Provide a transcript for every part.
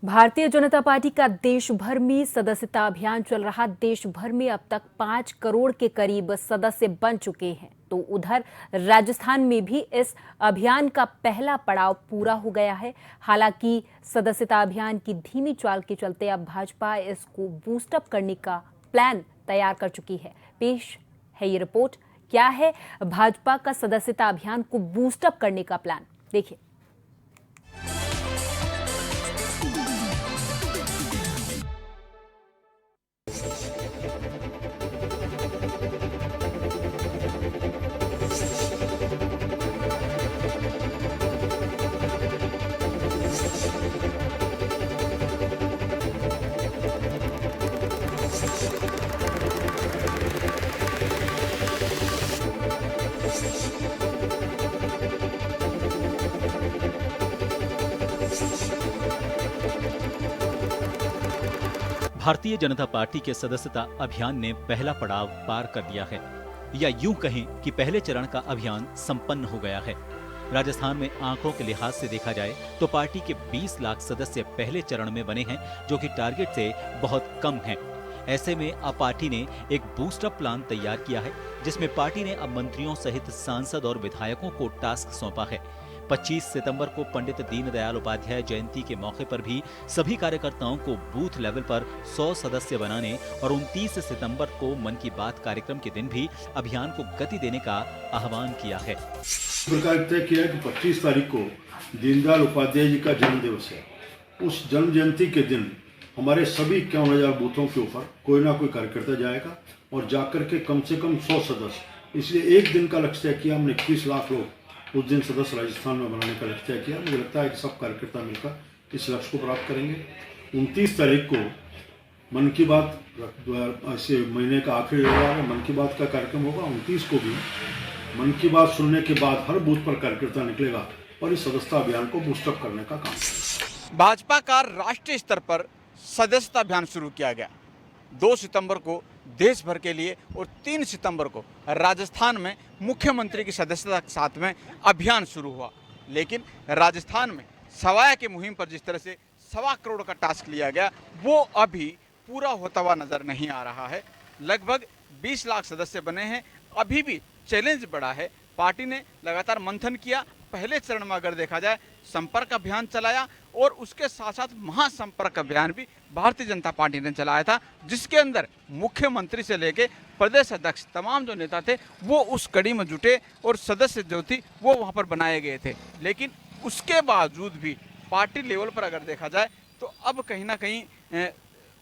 Bharatiya Janata party का देश भर में सदस्यता अभियान चल रहा। देश भर में अब तक 5 करोड़ के करीब सदस्य बन चुके हैं। तो उधर राजस्थान में भी इस अभियान का पहला पड़ाव पूरा हो गया है। हालांकि सदस्यता अभियान की धीमी चाल के चलते अब भाजपा इसको बूस्टअप करने का प्लान तैयार कर चुकी है। पेश है ये रिपोर्ट। क्या है भाजपा का सदस्यता अभियान को बूस्टअप करने का प्लान, देखिए। भारतीय जनता पार्टी के सदस्यता अभियान ने पहला पड़ाव पार कर लिया है, या यूं कहें कि पहले चरण का अभियान संपन्न हो गया है। राजस्थान में आंकड़ों के लिहाज से देखा जाए तो पार्टी के 20 लाख सदस्य पहले चरण में बने हैं, जो कि टारगेट से बहुत कम हैं। ऐसे में अब पार्टी ने एक बूस्टअप प्लान तैयार किया है, जिसमें पार्टी ने अब मंत्रियों सहित सांसद और विधायकों को टास्क सौंपा है। 25 सितंबर को पंडित दीनदयाल उपाध्याय जयंती के मौके पर भी सभी कार्यकर्ताओं को बूथ लेवल पर 100 सदस्य बनाने और 29 सितंबर को मन की बात कार्यक्रम के दिन भी अभियान को गति देने का आह्वान किया है। सरकार तय किया कि 25 तारीख को दीनदयाल उपाध्याय जी का जन्म दिवस है। उस जन्म जयंती के दिन हमारे सभी 51,000 बूथों के ऊपर कोई ना कोई कार्यकर्ता जाएगा और जाकर के कम से कम 100 सदस्य, इसलिए एक दिन का लक्ष्य तय किया हमने। 21 लाख लोग उस दिन सदस्य राजस्थान में बनाने का लक्ष्य तय किया। मुझे लगता है कि सब कार्यकर्ता मिलकर इस लक्ष्य को प्राप्त करेंगे। 29 तारीख को मन की बात, ऐसे महीने का आखिरी रविवार है, मन की बात का कार्यक्रम होगा। 29 को भी मन की बात सुनने के बाद हर बूथ पर कार्यकर्ता निकलेगा और इस सदस्यता अभियान को बूस्टअप करने का काम। भाजपा का राष्ट्रीय स्तर पर सदस्यता अभियान शुरू किया गया। 2 सितंबर को देश भर के लिए और 3 सितंबर को राजस्थान में मुख्यमंत्री की सदस्यता के साथ में अभियान शुरू हुआ। लेकिन राजस्थान में सवाया की मुहिम पर जिस तरह से 1.25 करोड़ का टास्क लिया गया, वो अभी पूरा होता हुआ नजर नहीं आ रहा है। लगभग 20 लाख सदस्य बने हैं, अभी भी चैलेंज बड़ा है। पार्टी ने लगातार मंथन किया। पहले चरण में अगर देखा जाए संपर्क अभियान चलाया और उसके साथ साथ महासंपर्क अभियान भी भारतीय जनता पार्टी ने चलाया था, जिसके अंदर मुख्यमंत्री से लेके प्रदेश अध्यक्ष तमाम जो नेता थे वो उस कड़ी में जुटे और सदस्य जो थी वो वहां पर बनाए गए थे। लेकिन उसके बावजूद भी पार्टी लेवल पर अगर देखा जाए तो अब कहीं ना कहीं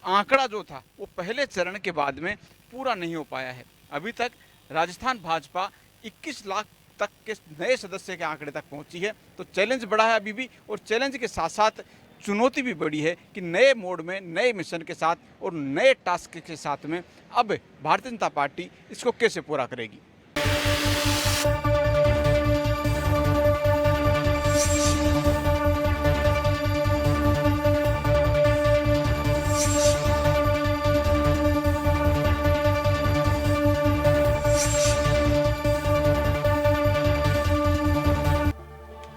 आंकड़ा जो था वो पहले चरण के बाद में पूरा नहीं हो पाया है। अभी तक राजस्थान भाजपा 21 लाख तक के नए सदस्य के आंकड़े तक पहुंची है। तो चैलेंज बड़ा है अभी भी, और चैलेंज के साथ साथ चुनौती भी बड़ी है कि नए मोड में, नए मिशन के साथ और नए टास्क के साथ में अब भारतीय जनता पार्टी इसको कैसे पूरा करेगी।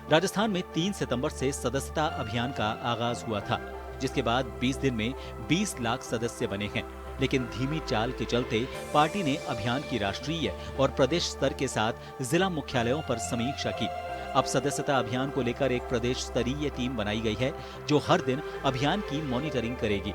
राजस्थान में 3 सितंबर से सदस्यता अभियान का आगाज हुआ था, जिसके बाद 20 दिन में 20 लाख सदस्य बने हैं। लेकिन धीमी चाल के चलते पार्टी ने अभियान की राष्ट्रीय और प्रदेश स्तर के साथ जिला मुख्यालयों पर समीक्षा की। अब सदस्यता अभियान को लेकर एक प्रदेश स्तरीय टीम बनाई गई है, जो हर दिन अभियान की मॉनिटरिंग करेगी।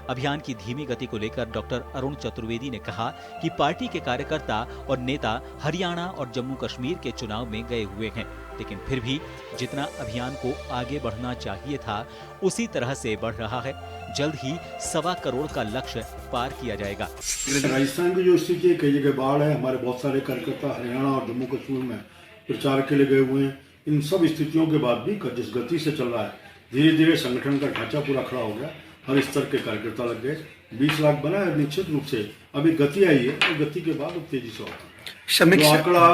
अभियान की धीमी गति को लेकर डॉक्टर अरुण चतुर्वेदी ने कहा कि पार्टी के कार्यकर्ता और नेता हरियाणा और जम्मू कश्मीर के चुनाव में गए हुए हैं, लेकिन फिर भी जितना अभियान को आगे बढ़ना चाहिए था उसी तरह से बढ़ रहा है। जल्द ही 1.25 करोड़ का लक्ष्य पार किया जाएगा। राजस्थान की जो स्थिति है, कई जगह बाढ़ है। हमारे बहुत सारे कार्यकर्ता हरियाणा और जम्मू कश्मीर में प्रचार के लिए गए हुए हैं। इन सब स्थितियों के बाद भी जिस गति से चल रहा है, धीरे धीरे संगठन का ढांचा पूरा खड़ा हो गया। हर स्तर के कार्यकर्ता लग गए। 20 लाख बना है। निश्चित रूप से अभी गति आई है और गति के बाद अब तेजी से होगा। जो आंकड़ा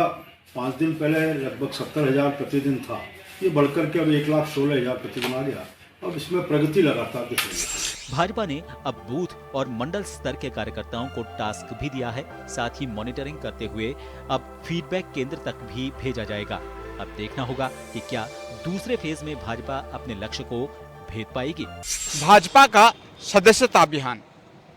5 दिन पहले लगभग 70,000 प्रतिदिन था, ये बढ़कर के अब 1,16,000 प्रतिदिन आ गया। अब इसमें प्रगति लगातार दिख रही है। भाजपा ने अब बूथ और मंडल स्तर के कार्यकर्ताओं को टास्क भी दिया है। साथ ही मॉनिटरिंग करते हुए अब फीडबैक केंद्र तक भी भेजा जाएगा। अब देखना होगा कि क्या दूसरे फेज में भाजपा अपने लक्ष्य को भेद पाएगी। भाजपा का सदस्यता अभियान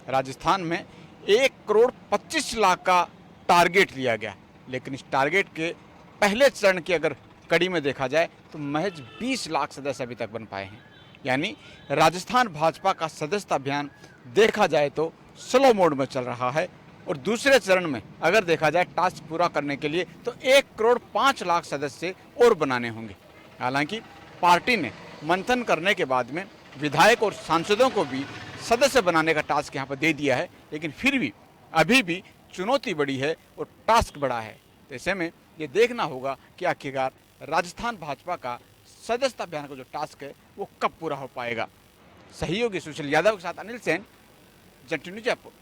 राजस्थान में 1,25,00,000 का टारगेट लिया गया, लेकिन इस टारगेट के पहले चरण की अगर कड़ी में देखा जाए तो महज 20 लाख सदस्य अभी तक बन पाए हैं। यानी राजस्थान भाजपा का सदस्यता अभियान देखा जाए तो स्लो मोड में चल रहा है और दूसरे चरण में अगर देखा जाए टास्क पूरा करने के लिए तो 1,05,00,000 सदस्य और बनाने होंगे। हालांकि पार्टी ने मंथन करने के बाद में विधायक और सांसदों को भी सदस्य बनाने का टास्क यहाँ पर दे दिया है, लेकिन फिर भी अभी भी चुनौती बड़ी है और टास्क बड़ा है। तो ऐसे में ये देखना होगा कि आखिरकार राजस्थान भाजपा का सदस्यता अभियान का जो टास्क है वो कब पूरा हो पाएगा। सहयोगी सुशील यादव के साथ अनिल सेन, जन टीवी न्यूज़ जयपुर।